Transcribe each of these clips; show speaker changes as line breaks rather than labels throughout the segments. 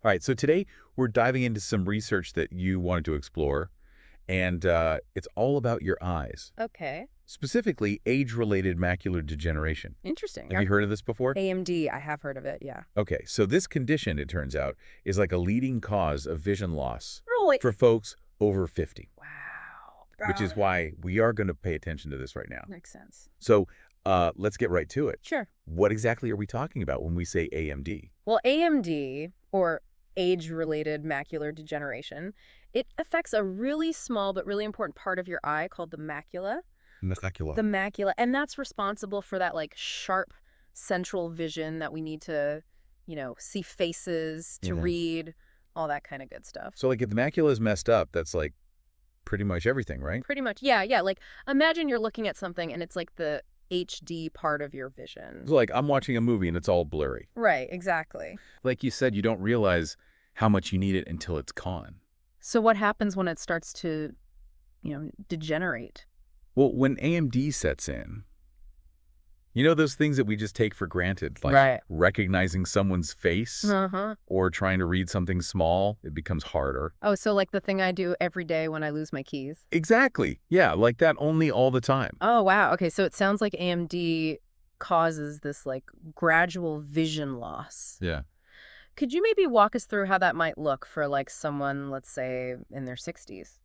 All right, so today we're diving into some research that you wanted to explore, and it's all about your eyes,
Okay.
specifically age-related macular degeneration.
Interesting.
Have you heard of this before?
AMD, I have heard of it, yeah.
Okay, so this condition, it turns out, is like a leading cause of vision loss
Really?
for folks over 50,
Wow.
which is why we are going to pay attention to this right now.
Makes sense.
So let's get right to it.
Sure.
What exactly are we talking about when we say AMD?
Well, AMD, or age-related macular degeneration, it affects a really small but really important part of your eye called the macula.
Macular.
The macula, and that's responsible for that, like, sharp central vision that we need to, see faces, to read, all that kind of good stuff.
So like if the macula is messed up, that's like pretty much everything, right?
Pretty much, yeah. Like, imagine you're looking at something and it's like the HD part of your vision.
So like I'm watching a movie and it's all blurry.
Right, exactly.
Like you said, you don't realize how much you need it until it's gone.
So what happens when it starts to, degenerate?
Well, when AMD sets in, you know those things that we just take for granted, like
Right.
recognizing someone's face
Uh-huh.
or trying to read something small, it becomes harder.
Oh, so like the thing I do every day when I lose my keys?
Exactly. Yeah, like that only all the time.
Oh, wow. Okay, so it sounds like AMD causes this, like, gradual vision loss.
Yeah.
Could you maybe walk us through how that might look for, like, someone, let's say, in their 60s?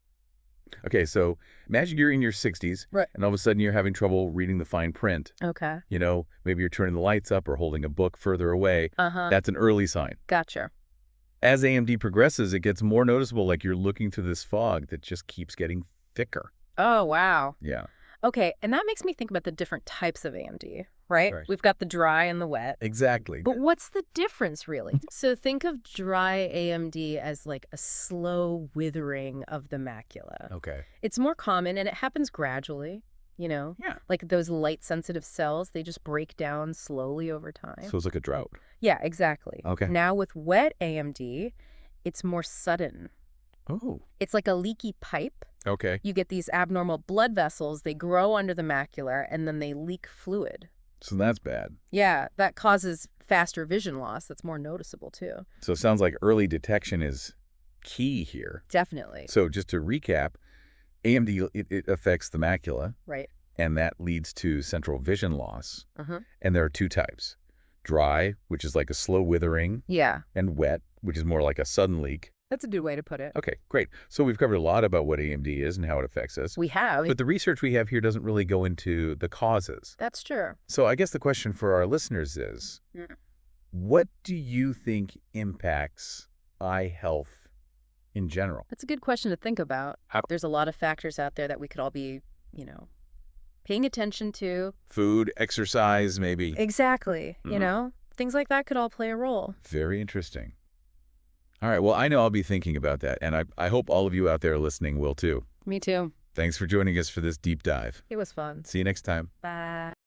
Okay, so imagine you're in your 60s
Right.
and all of a sudden you're having trouble reading the fine print.
Okay.
You know, maybe you're turning the lights up or holding a book further away.
Uh-huh.
That's an early sign.
Gotcha.
As AMD progresses, it gets more noticeable, like you're looking through this fog that just keeps getting thicker.
Oh, wow.
Yeah.
Okay, and that makes me think about the different types of AMD, right?
Right.
We've got the dry and the wet.
Exactly.
But what's the difference, really? So think of dry AMD as like a slow withering of the macula.
Okay.
It's more common and it happens gradually,
Yeah.
Like those light-sensitive cells, they just break down slowly over time.
So it's like a drought.
Yeah, exactly.
Okay.
Now with wet AMD, it's more sudden.
Oh.
It's like a leaky pipe.
Okay.
You get these abnormal blood vessels, they grow under the macula, and then they leak fluid.
So that's bad.
Yeah, that causes faster vision loss. That's more noticeable, too.
So it sounds like early detection is key here.
Definitely.
So just to recap, AMD, it affects the macula,
Right.
and that leads to central vision loss.
Uh-huh.
And there are two types. Dry, which is like a slow withering,
Yeah,
and wet, which is more like a sudden leak.
that's a good way to put it.
Okay, great. So we've covered a lot about what AMD is and how it affects us.
We have.
But the research we have here doesn't really go into the causes.
That's true.
So I guess the question for our listeners is, what do you think impacts eye health in general?
That's a good question to think about. There's a lot of factors out there that we could all be, paying attention to.
Food, exercise, maybe.
Exactly.
Mhm.
Things like that could all play a role.
Very interesting. All right, well, I know I'll be thinking about that, and I hope all of you out there listening will too.
Me too.
Thanks for joining us for this deep dive.
It was fun.
See you next time.
Bye.